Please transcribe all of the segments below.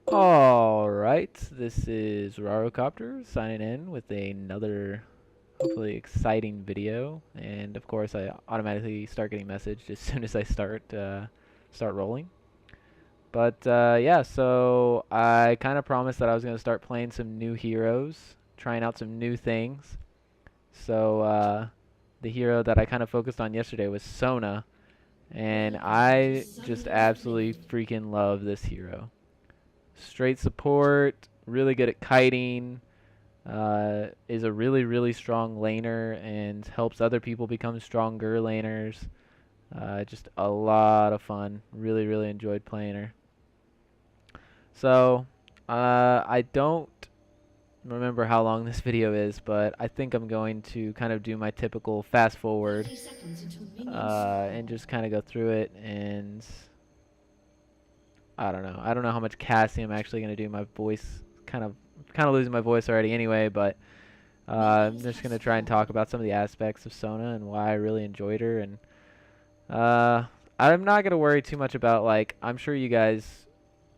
Alright, this is Rarocopter signing in with another hopefully exciting video. And of course I automatically start getting messaged as soon as I start rolling. But yeah, so I kind of promised that I was going to start playing some new heroes, trying out some new things. So the hero that I kind of focused on yesterday was Sona, and I just absolutely freaking love this hero. Straight support, really good at kiting, is a really strong laner and helps other people become stronger laners. Just a lot of fun. Really enjoyed playing her. So, I don't remember how long this video is, but I think I'm going to kind of do my typical fast forward and just kind of go through it. And I don't know. I don't know how much casting I'm actually going to do. My voice kind of losing my voice already anyway, but I'm just going to try and talk about some of the aspects of Sona and why I really enjoyed her. And uh, I'm not going to worry too much about, like, I'm sure you guys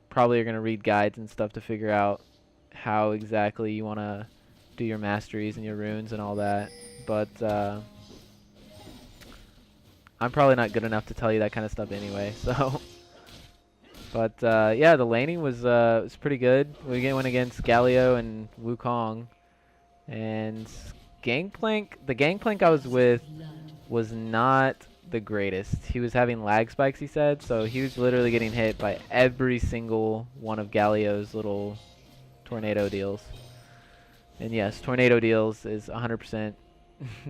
probably are going to read guides and stuff to figure out how exactly you want to do your masteries and your runes and all that. But I'm probably not good enough to tell you that kind of stuff anyway, so... But yeah, the laning was pretty good. We went against Galio and Wukong, and the gangplank I was with was not the greatest. He was having lag spikes, he said, so he was literally getting hit by every single one of Galio's little tornado deals. And yes, tornado deals is 100%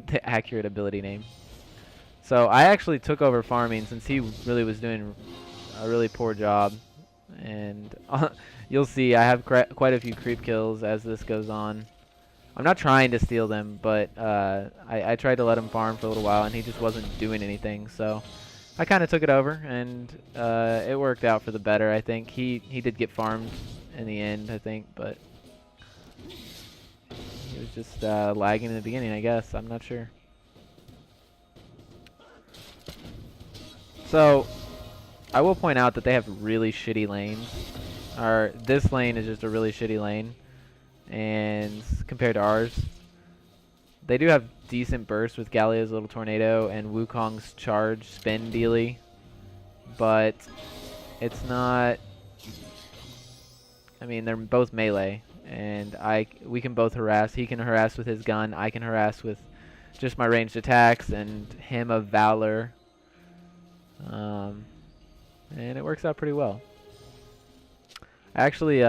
the accurate ability name. So I actually took over farming since he really was doing a really poor job, and you'll see I have quite a few creep kills as this goes on. I'm not trying to steal them, but I tried to let him farm for a little while and he just wasn't doing anything, so I kind of took it over, and it worked out for the better. I think he did get farmed in the end, I think, but he was just lagging in the beginning, I guess. I'm not sure. So I will point out that they have really shitty lanes. This lane is just a really shitty lane, and compared to ours, they do have decent burst with Galio's little tornado and Wukong's charge spin dealy, but it's not. I mean, they're both melee, and we can both harass. He can harass with his gun. I can harass with just my ranged attacks and Hymn of Valor. And it works out pretty well. Actually,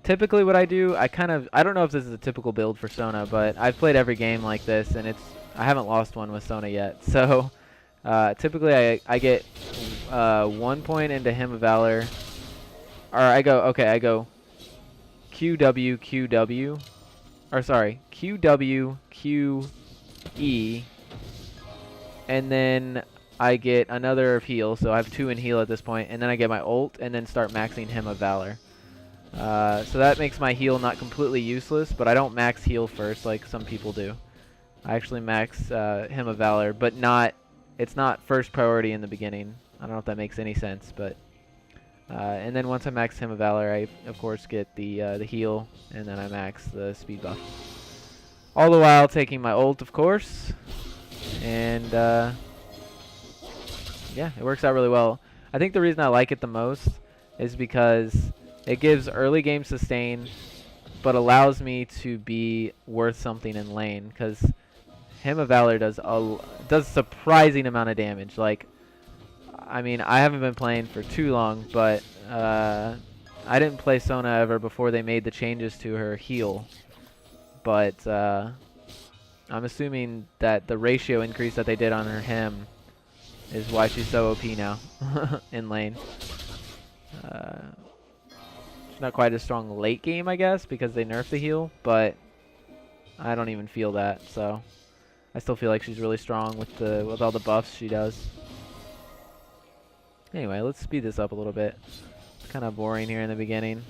typically what I do, I don't know if this is a typical build for Sona, but I've played every game like this, and I haven't lost one with Sona yet. So, typically I get 1 point into Hymn of Valor, or I go QW, QW, or sorry, QW, QE, and then I get another of heal, so I have 2 in heal at this point, and then I get my ult, and then start maxing Hymn of Valor. So that makes my heal not completely useless, but I don't max heal first like some people do. I actually max Hymn of Valor, but it's not first priority in the beginning. I don't know if that makes any sense, but... and then once I max Hymn of Valor, I, of course, get the heal, and then I max the speed buff. All the while taking my ult, of course, and... yeah, it works out really well. I think the reason I like it the most is because it gives early game sustain, but allows me to be worth something in lane. Because Hymn of Valor does surprising amount of damage. Like, I mean, I haven't been playing for too long, but I didn't play Sona ever before they made the changes to her heal. But I'm assuming that the ratio increase that they did on her Hymn is why she's so OP now in lane. She's not quite as strong late game, I guess, because they nerfed the heal, but I don't even feel that, so I still feel like she's really strong with all the buffs she does. Anyway, let's speed this up a little bit. It's kind of boring here in the beginning.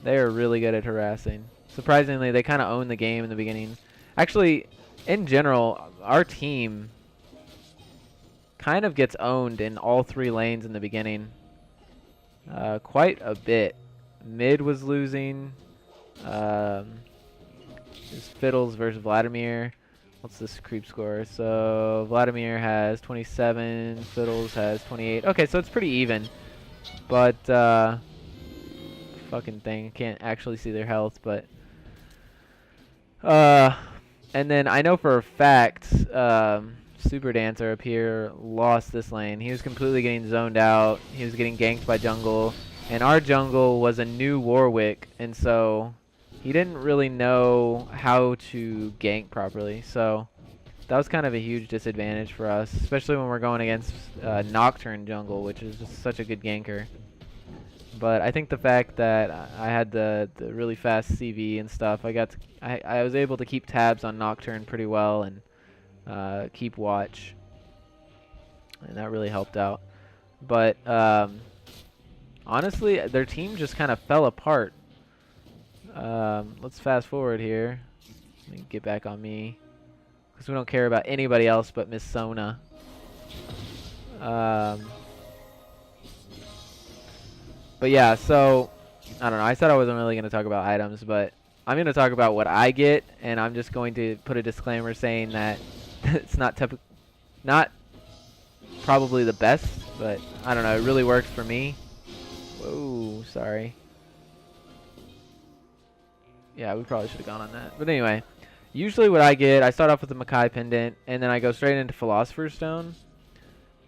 They are really good at harassing. Surprisingly, they kind of own the game in the beginning. Actually, in general, our team kind of gets owned in all 3 lanes in the beginning. Quite a bit. Mid was losing. It's Fiddles versus Vladimir. What's this creep score? So Vladimir has 27, Fiddles has 28. Okay, so it's pretty even. But fucking thing, can't actually see their health, but and then I know for a fact Super Dancer up here lost this lane. He was completely getting zoned out. He was getting ganked by jungle, and our jungle was a new Warwick, and so he didn't really know how to gank properly. So that was kind of a huge disadvantage for us, especially when we're going against Nocturne jungle, which is just such a good ganker. But I think the fact that I had the really fast CV and stuff, I was able to keep tabs on Nocturne pretty well and keep watch, and that really helped out. But honestly, their team just kind of fell apart. Let's fast forward here. Let me get back on me, because we don't care about anybody else but Miss Sona. But yeah, so I don't know. I said I wasn't really going to talk about items, but I'm going to talk about what I get, and I'm just going to put a disclaimer saying that it's not probably the best, but I don't know. It really works for me. Whoa, sorry. Yeah, we probably should have gone on that. But anyway, usually what I get, I start off with the Makai Pendant, and then I go straight into Philosopher's Stone,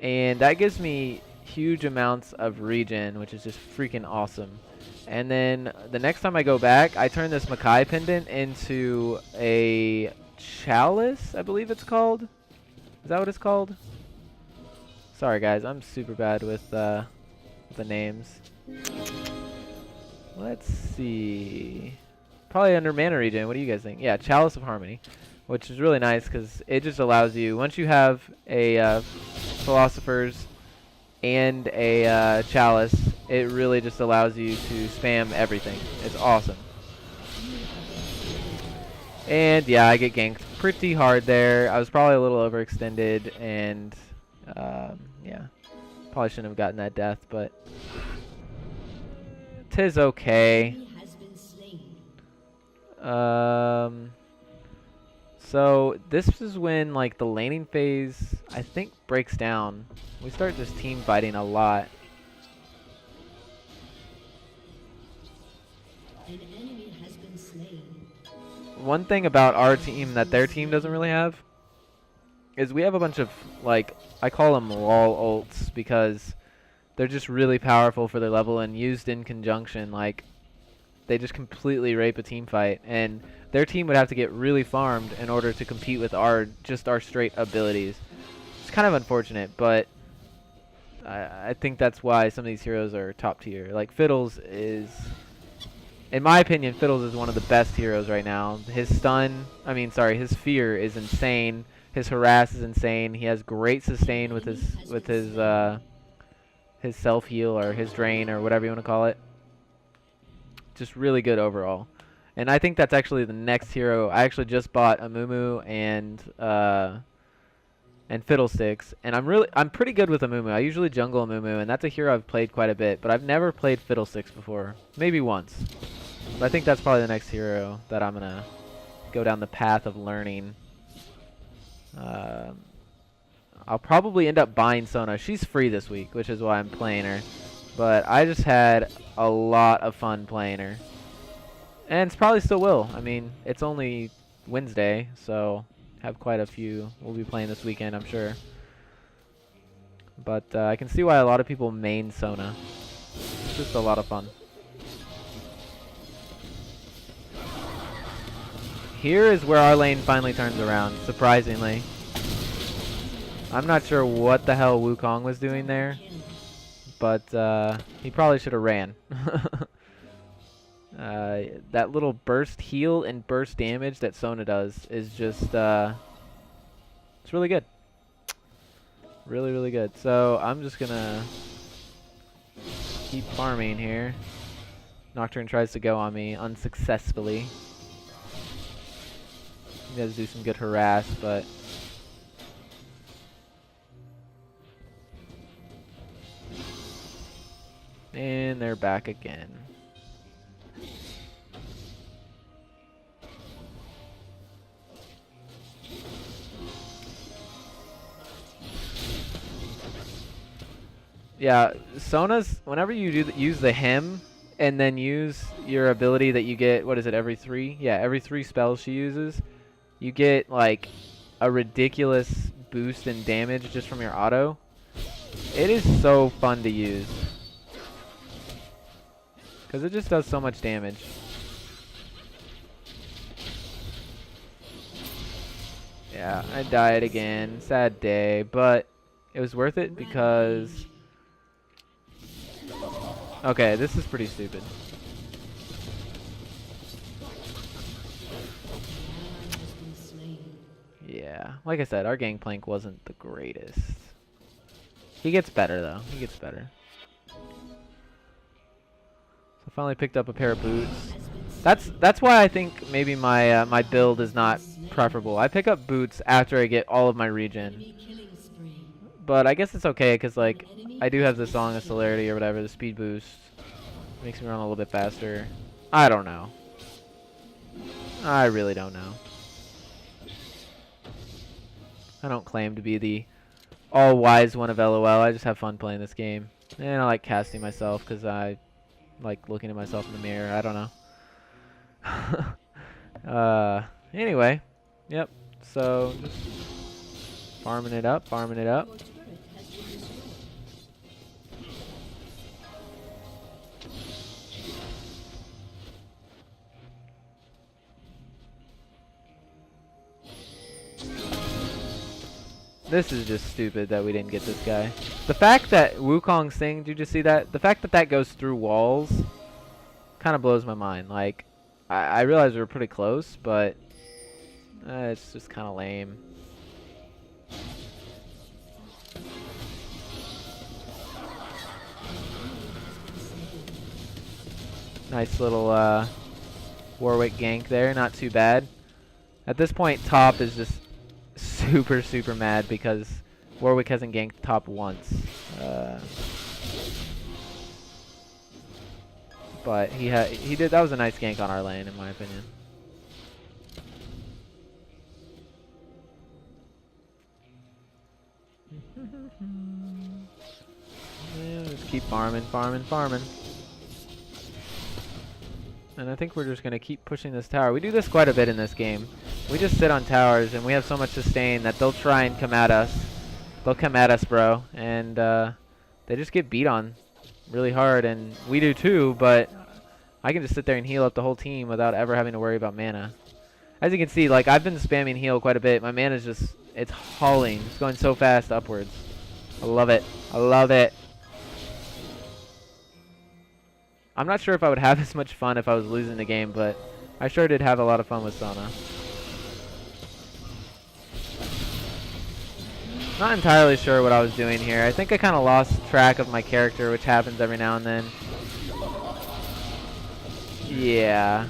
and that gives me huge amounts of regen, which is just freaking awesome. And then the next time I go back, I turn this Makai Pendant into a Chalice, I believe it's called. Is that what it's called? Sorry guys, I'm super bad with the names. Let's see. Probably under mana regen. What do you guys think? Yeah, Chalice of Harmony, which is really nice because it just allows you, once you have a Philosopher's and a Chalice, it really just allows you to spam everything. It's awesome. And yeah, I get ganked pretty hard there. I was probably a little overextended, and yeah, probably shouldn't have gotten that death, but 'tis okay. So this is when like the laning phase, I think, breaks down. We start just team fighting a lot. An enemy has been slain. One thing about our team that their team doesn't really have is we have a bunch of, like, I call them lol ults, because they're just really powerful for their level, and used in conjunction, like, they just completely rape a team fight, and their team would have to get really farmed in order to compete with our straight abilities. It's kind of unfortunate, but I think that's why some of these heroes are top tier. Like Fiddles is, in my opinion, Fiddles is one of the best heroes right now. His his fear is insane. His harass is insane. He has great sustain with his self heal or his drain or whatever you want to call it. Just really good overall. And I think that's actually the next hero. I actually just bought Amumu and Fiddlesticks, and I'm pretty good with Amumu. I usually jungle Amumu, and that's a hero I've played quite a bit, but I've never played Fiddlesticks before. Maybe once. But I think that's probably the next hero that I'm gonna go down the path of learning. I'll probably end up buying Sona. She's free this week, which is why I'm playing her. But I just had a lot of fun playing her. And it's probably still will. I mean, it's only Wednesday, so have quite a few we'll be playing this weekend, I'm sure. But I can see why a lot of people main Sona. It's just a lot of fun. Here is where our lane finally turns around, surprisingly. I'm not sure what the hell Wukong was doing there, but he probably should have ran. That little burst heal and burst damage that Sona does is just, it's really good. Really, really good. So I'm just gonna keep farming here. Nocturne tries to go on me unsuccessfully. He does do some good harass, but And they're back again. Yeah, Sona's, whenever you use the hymn and then use your ability that you get, what is it, every 3? Yeah, every 3 spells she uses, you get like a ridiculous boost in damage just from your auto. It is so fun to use because it just does so much damage. Yeah, I died again. Sad day, but it was worth it because... Okay, this is pretty stupid. Yeah, like I said, our gangplank wasn't the greatest. He gets better, though. He gets better. So I finally picked up a pair of boots. That's why I think maybe my my build is not preferable. I pick up boots after I get all of my regen. But I guess it's okay, because like, I do have the Song of Celerity or whatever, the speed boost. Makes me run a little bit faster. I don't know. I really don't know. I don't claim to be the all-wise one of LOL. I just have fun playing this game. And I like casting myself because I like looking at myself in the mirror. I don't know. Anyway. Yep. So, just farming it up, farming it up. This is just stupid that we didn't get this guy. The fact that Wukong's thing, did you just see that? The fact that that goes through walls kind of blows my mind. Like, I realize we were pretty close, but it's just kind of lame. Nice little Warwick gank there, not too bad. At this point, top is just super mad because Warwick hasn't ganked top once. But he did. That was a nice gank on our lane, in my opinion. Yeah, just keep farming. And I think we're just going to keep pushing this tower. We do this quite a bit in this game. We just sit on towers, and we have so much sustain that they'll try and come at us. They'll come at us, bro. And they just get beat on really hard, and we do too, but I can just sit there and heal up the whole team without ever having to worry about mana. As you can see, like, I've been spamming heal quite a bit. My mana's just, it's hauling. It's going so fast upwards. I love it. I love it. I'm not sure if I would have as much fun if I was losing the game, but I sure did have a lot of fun with Sona. Not entirely sure what I was doing here. I think I kind of lost track of my character, which happens every now and then. Yeah.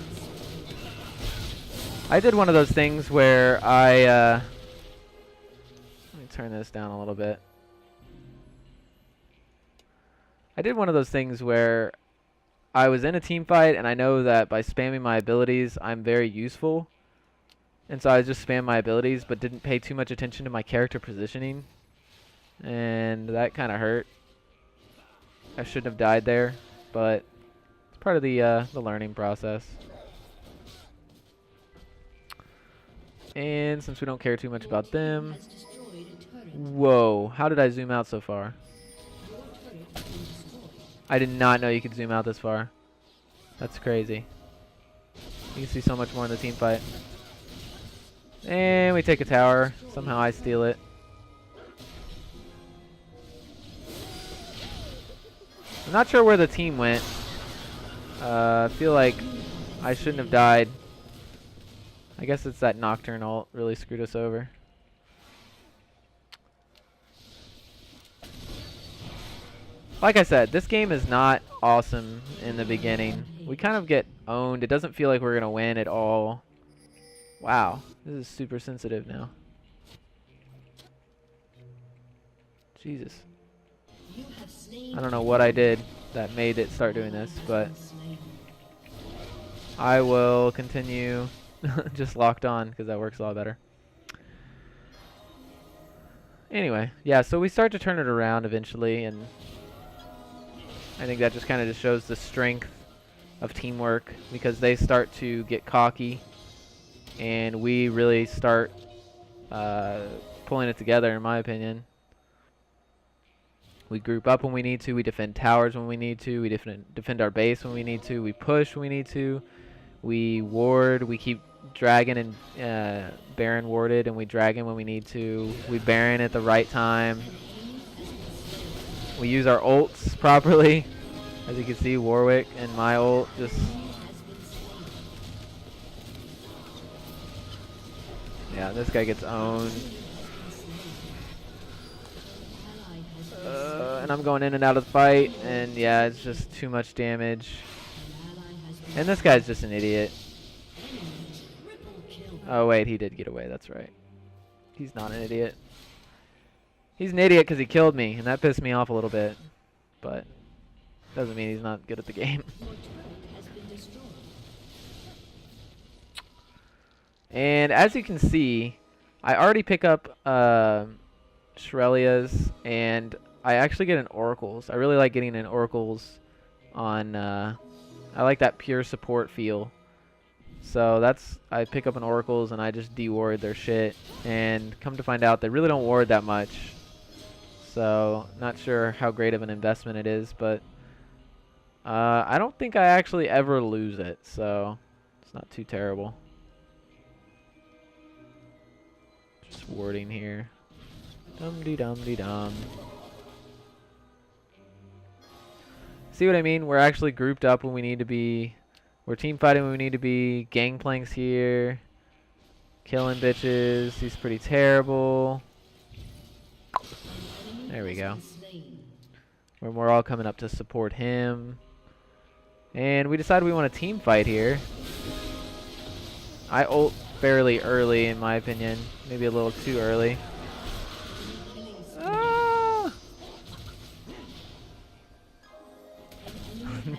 I did one of those things where let me turn this down a little bit. I did one of those things where I was in a team fight, and I know that by spamming my abilities, I'm very useful. And so I just spammed my abilities, but didn't pay too much attention to my character positioning. And that kind of hurt. I shouldn't have died there, but it's part of the learning process. And since we don't care too much about them... Whoa, how did I zoom out so far? I did not know you could zoom out this far. That's crazy. You can see so much more in the team fight. And we take a tower. Somehow I steal it. I'm not sure where the team went. I feel like I shouldn't have died. I guess it's that Nocturne ult really screwed us over. Like I said, this game is not awesome in the beginning. We kind of get owned. It doesn't feel like we're going to win at all. Wow, this is super sensitive now. Jesus. I don't know what I did. that made it start doing this, but I will continue just locked on because that works a lot better. Anyway, yeah, so we start to turn it around eventually, and I think that just kind of just shows the strength of teamwork because they start to get cocky, and we really start pulling it together, in my opinion. We group up when we need to. We defend towers when we need to. We defend our base when we need to. We push when we need to. We ward. We keep dragon and Baron warded, and we dragon when we need to. We Baron at the right time. We use our ults properly. As you can see, Warwick and my ult just... Yeah, this guy gets owned. And I'm going in and out of the fight, and yeah, it's just too much damage. And this guy's just an idiot. Oh wait, he did get away, that's right. He's not an idiot. He's an idiot because he killed me, and that pissed me off a little bit. But doesn't mean he's not good at the game. And as you can see, I already pick up Shrelia's, and I actually get an Oracle's. I really like getting an Oracle's on, I like that pure support feel. So that's, I pick up an Oracle's and I just de-ward their shit. And come to find out, they really don't ward that much. So, not sure how great of an investment it is, but I don't think I actually ever lose it, so it's not too terrible. Just warding here. Dum-de-dum-de-dum. See what I mean? We're actually grouped up when we need to be. We're team fighting when we need to be. Gangplank's here. Killing bitches. He's pretty terrible. There we go. When we're all coming up to support him. And we decided we want a team fight here. I ult fairly early in my opinion. Maybe a little too early.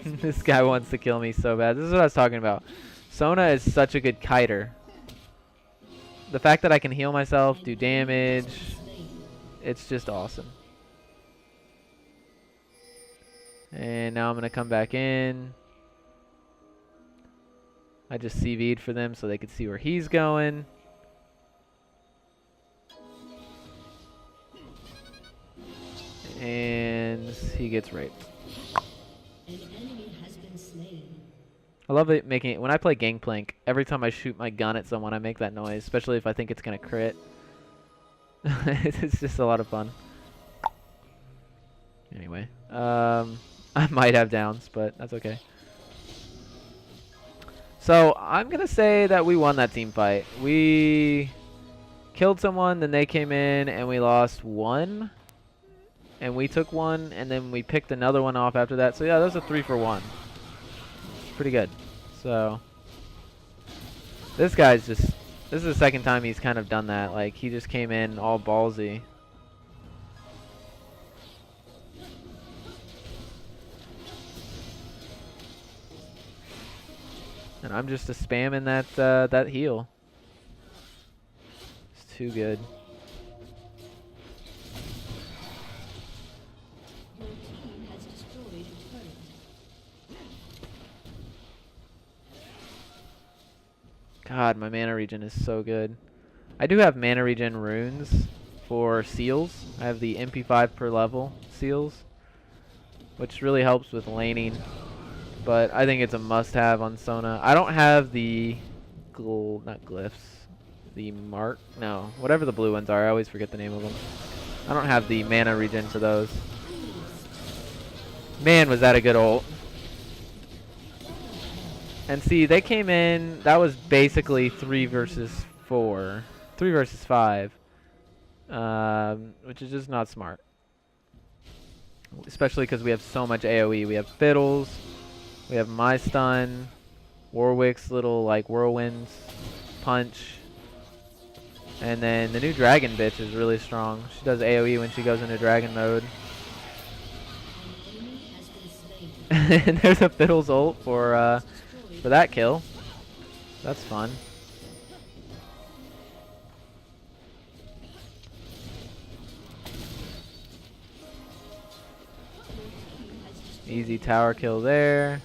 This guy wants to kill me so bad. This is what I was talking about. Sona is such a good kiter. The fact that I can heal myself, do damage, it's just awesome. And now I'm going to come back in. I just CV'd for them so they could see where he's going. And he gets raped. I love it making it when I play Gangplank. Every time I shoot my gun at someone, I make that noise, especially if I think it's gonna crit. It's just a lot of fun. Anyway, I might have downs, but that's okay. So I'm gonna say that we won that team fight. We killed someone, then they came in, and we lost one, and we took one, and then we picked another one off after that. So yeah, that was a 3-for-1. Pretty good. So this guy's just, this is the second time he's kind of done that. Like, he just came in all ballsy. And I'm just spamming that that heal. It's too good. God, my mana regen is so good. I do have mana regen runes for seals. I have the MP5 per level seals, which really helps with laning. But I think it's a must-have on Sona. I don't have the not glyphs, the mark. No, whatever the blue ones are. I always forget the name of them. I don't have the mana regen for those. Man, was that a good ult. And see, they came in, that was basically 3 versus 4. 3 versus 5. Which is just not smart. Especially because we have so much AoE. We have Fiddles, we have my stun, Warwick's little like whirlwinds, punch. And then the new dragon bitch is really strong. She does AoE when she goes into dragon mode. And there's a Fiddle's ult for that kill. That's fun. Easy tower kill there.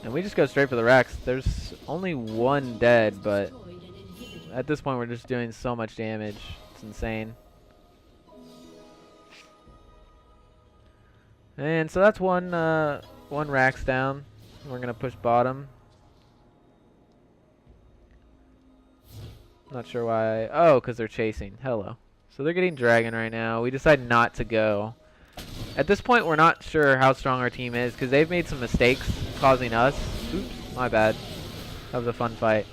And we just go straight for the Rex. There's only one dead, but at this point we're just doing so much damage. It's insane. And so that's one Rax down. We're gonna push bottom. Not sure why. Oh, because they're chasing. Hello. So they're getting dragon right now. We decide not to go. At this point, we're not sure how strong our team is because they've made some mistakes causing us. Oops, my bad. That was a fun fight.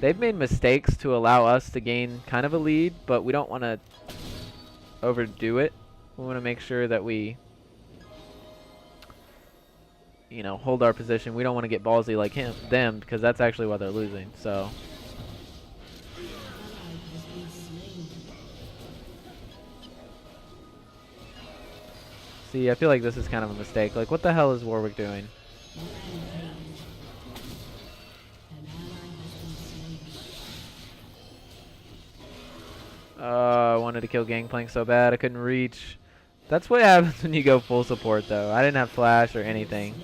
They've made mistakes to allow us to gain kind of a lead, but we don't want to overdo it. We want to make sure that we, you know, hold our position. We don't want to get ballsy like them, because that's actually why they're losing. So. See, I feel like this is kind of a mistake. Like, what the hell is Warwick doing? I wanted to kill Gangplank so bad I couldn't reach. That's what happens when you go full support, though. I didn't have flash or anything.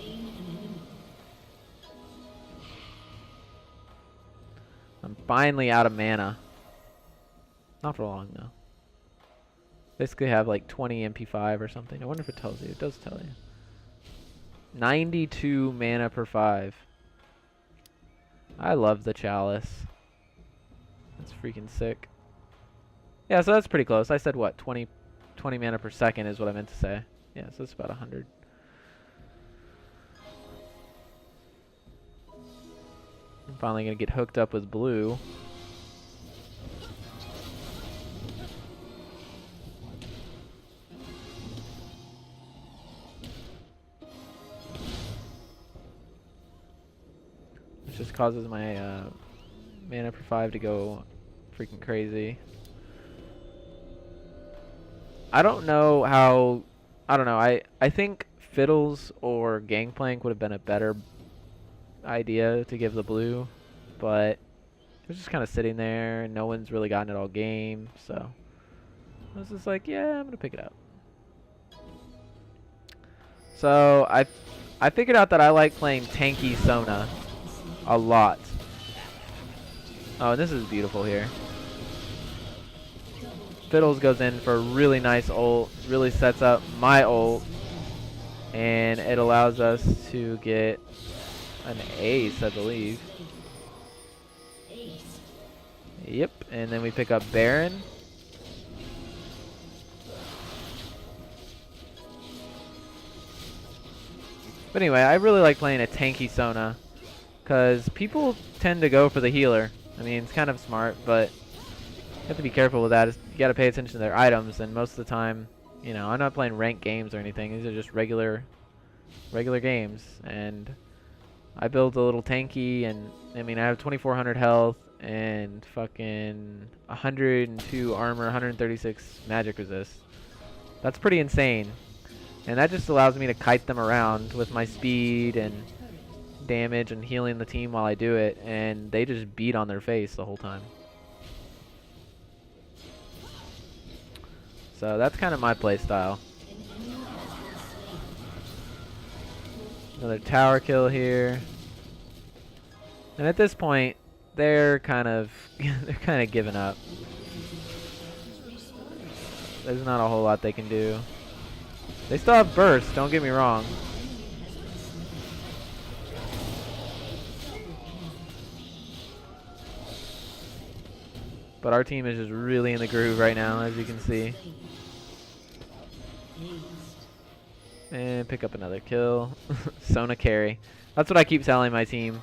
I'm finally out of mana. Not for long, though. Basically have like 20 MP5 or something. I wonder if it tells you. It does tell you. 92 mana per 5. I love the Chalice. That's freaking sick. Yeah, so that's pretty close. I said what? 20 mana per second is what I meant to say. Yeah, so it's about 100. I'm finally going to get hooked up with blue. Which just causes my mana per 5 to go freaking crazy. I don't know how... I don't know. I think Fiddles or Gangplank would have been a better idea to give the blue. But it was just kind of sitting there. And no one's really gotten it all game. So I was just like, yeah, I'm going to pick it up. So I figured out that I like playing tanky Sona a lot. Oh, and this is beautiful here. Fiddles goes in for a really nice ult, really sets up my ult, and it allows us to get an ace, I believe. Yep, and then we pick up Baron. But anyway, I really like playing a tanky Sona, because people tend to go for the healer. I mean, it's kind of smart, but you have to be careful with that. You got to pay attention to their items, and most of the time, you know, I'm not playing ranked games or anything. These are just regular games, and I build a little tanky, and I mean, I have 2,400 health and fucking 102 armor, 136 magic resist. That's pretty insane, and that just allows me to kite them around with my speed and damage and healing the team while I do it, and they just beat on their face the whole time. So that's kind of my play style. Another tower kill here. And at this point, they're kind of giving up. There's not a whole lot they can do. They still have burst, don't get me wrong. But our team is just really in the groove right now, as you can see. And pick up another kill. Sona carry. That's what I keep telling my team.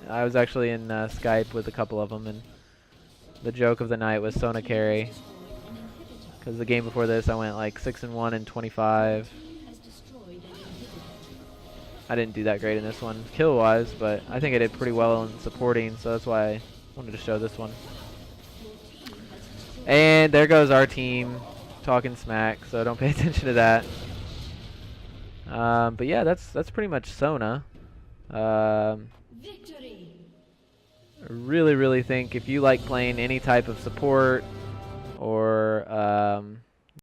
I was actually in Skype with a couple of them, and the joke of the night was Sona carry. Because the game before this, I went like 6-1 and 25. I didn't do that great in this one, kill-wise, but I think I did pretty well in supporting, so that's why I wanted to show this one. And there goes our team talking smack, so don't pay attention to that. But yeah, that's pretty much Sona. Um, Victory. I really think if you like playing any type of support or